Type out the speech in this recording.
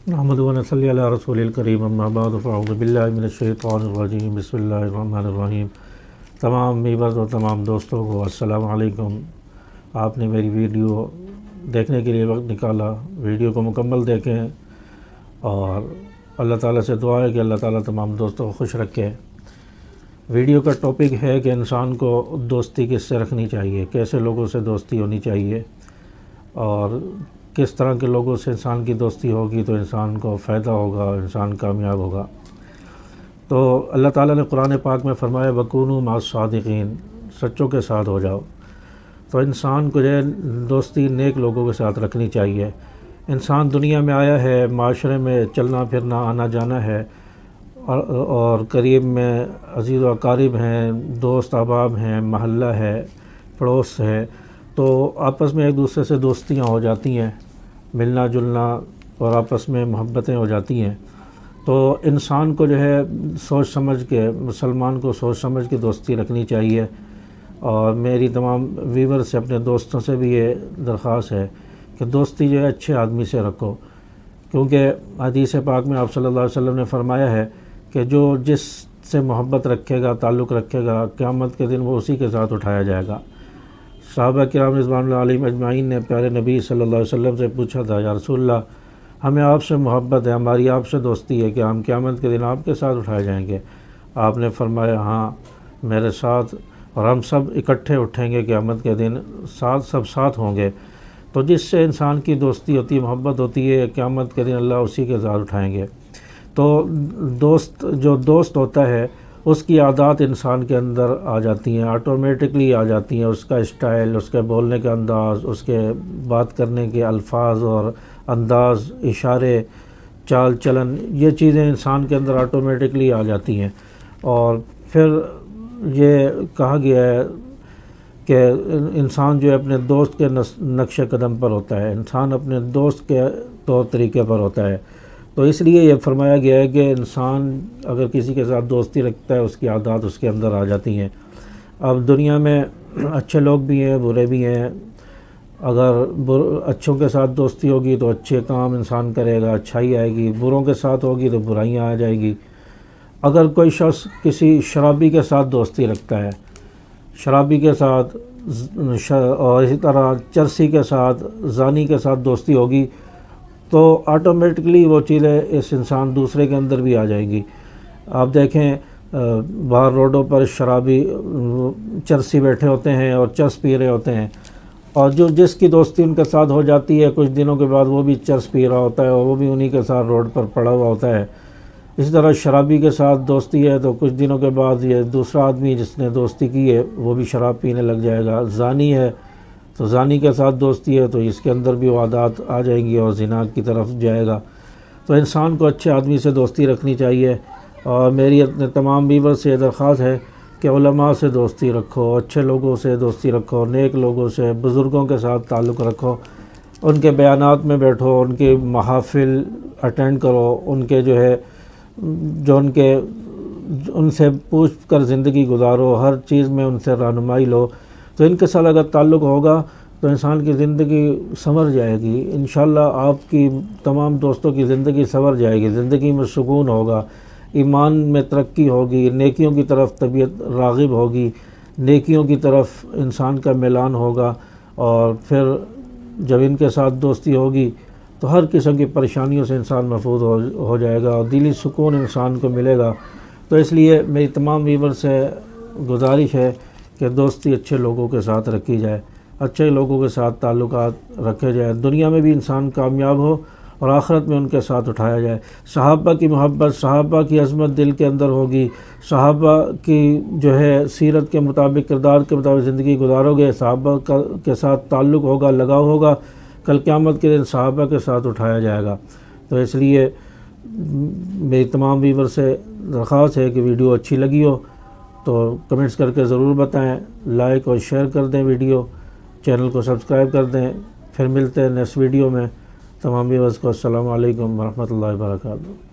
نحمد و نصلی علی رسول الکریم اما بعد فاعوذ باللہ من الشیطان الرجیم بسم اللہ الرحمن الرحیم۔ تمام ویورز اور تمام دوستوں کو السلام علیکم۔ آپ نے میری ویڈیو دیکھنے کے لیے وقت نکالا، ویڈیو کو مکمل دیکھیں اور اللہ تعالیٰ سے دعا ہے کہ اللہ تعالیٰ تمام دوستوں کو خوش رکھے۔ ویڈیو کا ٹاپک ہے کہ انسان کو دوستی کس سے رکھنی چاہیے، کیسے لوگوں سے دوستی ہونی چاہیے اور کس طرح کے لوگوں سے انسان کی دوستی ہوگی تو انسان کو فائدہ ہوگا، انسان کامیاب ہوگا۔ تو اللہ تعالیٰ نے قرآن پاک میں فرمایا وَكُونُوا مَعَ الصَّادِقِينَ، سچوں کے ساتھ ہو جاؤ۔ تو انسان کو جو ہے دوستی نیک لوگوں کے ساتھ رکھنی چاہیے۔ انسان دنیا میں آیا ہے، معاشرے میں چلنا پھرنا آنا جانا ہے اور قریب میں عزیز و اقارب ہیں، دوست احباب ہیں، محلہ ہے، پڑوس ہے، تو آپس میں ایک دوسرے سے دوستیاں ہو جاتی ہیں، ملنا جلنا اور آپس میں محبتیں ہو جاتی ہیں۔ تو انسان کو جو ہے سوچ سمجھ کے، مسلمان کو سوچ سمجھ کے دوستی رکھنی چاہیے۔ اور میری تمام ویور سے، اپنے دوستوں سے بھی یہ درخواست ہے کہ دوستی جو ہے اچھے آدمی سے رکھو، کیونکہ حدیث پاک میں آپ صلی اللہ علیہ وسلم نے فرمایا ہے کہ جو جس سے محبت رکھے گا، تعلق رکھے گا، قیامت کے دن وہ اسی کے ساتھ اٹھایا جائے گا۔ صحابہ کرام رضوان اللہ علیہم اجمعین نے پیارے نبی صلی اللہ علیہ وسلم سے پوچھا تھا، یا رسول اللہ ہمیں آپ سے محبت ہے، ہماری آپ سے دوستی ہے کہ ہم قیامت کے دن آپ کے ساتھ اٹھائے جائیں گے؟ آپ نے فرمایا ہاں میرے ساتھ، اور ہم سب اکٹھے اٹھیں گے قیامت کے دن، سب ساتھ ہوں گے۔ تو جس سے انسان کی دوستی ہوتی ہے، محبت ہوتی ہے، قیامت کے دن اللہ اسی کے ساتھ اٹھائیں گے۔ تو جو دوست ہوتا ہے اس کی عادات انسان کے اندر آ جاتی ہیں، آٹومیٹکلی آ جاتی ہیں، اس کا اسٹائل، اس کے بولنے کا انداز، اس کے بات کرنے کے الفاظ اور انداز، اشارے، چال چلن، یہ چیزیں انسان کے اندر آٹومیٹکلی آ جاتی ہیں۔ اور پھر یہ کہا گیا ہے کہ انسان جو ہے اپنے دوست کے نقش قدم پر ہوتا ہے، انسان اپنے دوست کے طور طریقے پر ہوتا ہے۔ تو اس لیے یہ فرمایا گیا ہے کہ انسان اگر کسی کے ساتھ دوستی رکھتا ہے اس کی عادات اس کے اندر آ جاتی ہیں۔ اب دنیا میں اچھے لوگ بھی ہیں، برے بھی ہیں۔ اگر اچھوں کے ساتھ دوستی ہوگی تو اچھے کام انسان کرے گا، اچھائی آئے گی، بروں کے ساتھ ہوگی تو برائیاں آ جائے گی۔ اگر کوئی شخص کسی شرابی کے ساتھ دوستی رکھتا ہے، شرابی کے ساتھ، اور اسی طرح چرسی کے ساتھ، زانی کے ساتھ دوستی ہوگی تو آٹومیٹکلی وہ چیزیں اس انسان دوسرے کے اندر بھی آ جائیں گی۔ آپ دیکھیں باہر روڈوں پر شرابی چرسی بیٹھے ہوتے ہیں اور چرس پی رہے ہوتے ہیں، اور جس کی دوستی ان کے ساتھ ہو جاتی ہے کچھ دنوں کے بعد وہ بھی چرس پی رہا ہوتا ہے اور وہ بھی انہی کے ساتھ روڈ پر پڑا ہوا ہوتا ہے۔ اسی طرح شرابی کے ساتھ دوستی ہے تو کچھ دنوں کے بعد یہ دوسرا آدمی جس نے دوستی کی ہے وہ بھی شراب پینے لگ جائے گا۔ زانی ہے تو زانی کے ساتھ دوستی ہے تو اس کے اندر بھی وہ عادات آ جائیں گی اور زنا کی طرف جائے گا۔ تو انسان کو اچھے آدمی سے دوستی رکھنی چاہیے۔ اور میری اپنے تمام ویور سے یہ درخواست ہے کہ علماء سے دوستی رکھو، اچھے لوگوں سے دوستی رکھو، نیک لوگوں سے، بزرگوں کے ساتھ تعلق رکھو، ان کے بیانات میں بیٹھو، ان کے محافل اٹینڈ کرو، ان کے جو ہے ان سے پوچھ کر زندگی گزارو، ہر چیز میں ان سے رہنمائی لو۔ تو ان کے ساتھ اگر تعلق ہوگا تو انسان کی زندگی سنور جائے گی۔ انشاءاللہ آپ کی تمام دوستوں کی زندگی سنور جائے گی، زندگی میں سکون ہوگا، ایمان میں ترقی ہوگی، نیکیوں کی طرف طبیعت راغب ہوگی، نیکیوں کی طرف انسان کا میلان ہوگا۔ اور پھر جب ان کے ساتھ دوستی ہوگی تو ہر قسم کی پریشانیوں سے انسان محفوظ ہو جائے گا اور دلی سکون انسان کو ملے گا۔ تو اس لیے میری تمام ویور سے گزارش ہے کہ دوستی اچھے لوگوں کے ساتھ رکھی جائے، اچھے لوگوں کے ساتھ تعلقات رکھے جائے، دنیا میں بھی انسان کامیاب ہو اور آخرت میں ان کے ساتھ اٹھایا جائے۔ صحابہ کی محبت، صحابہ کی عظمت دل کے اندر ہوگی، صحابہ کی جو ہے سیرت کے مطابق، کردار کے مطابق زندگی گزارو گے، صحابہ کے ساتھ تعلق ہوگا، لگاؤ ہوگا، کل قیامت کے دن صحابہ کے ساتھ اٹھایا جائے گا۔ تو اس لیے میری تمام ویور سے درخواست ہے کہ ویڈیو اچھی لگی ہو تو کمنٹس کر کے ضرور بتائیں، لائک اور شیئر کر دیں، ویڈیو چینل کو سبسکرائب کر دیں۔ پھر ملتے ہیں نیکسٹ ویڈیو میں۔ تمام ویورز کو السلام علیکم ورحمۃ اللہ وبرکاتہ۔